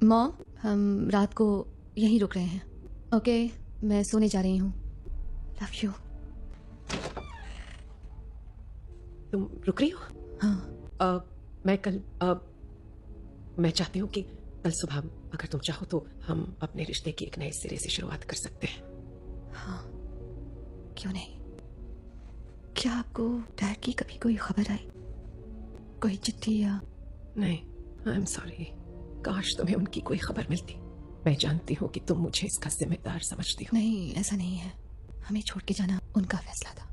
Mom, हम रात को यहीं रुक रहे हैं। ओके, मैं सोने जा रही हूँ। Love you. तुम रुक रही हो? हाँ। मैं चाहती हूँ कि कल सुबह अगर तुम चाहो तो हम अपने रिश्ते की एक नए सिरे से शुरुआत कर सकते हैं। हाँ, क्यों नहीं। क्या आपको डैड की कभी कोई खबर आई? कोई चिट्ठी या? नहीं, आई एम सॉरी। काश तुम्हें उनकी कोई खबर मिलती। मैं जानती हूँ कि तुम मुझे इसका जिम्मेदार समझती हो। नहीं, ऐसा नहीं है। हमें छोड़ के जाना उनका फैसला था।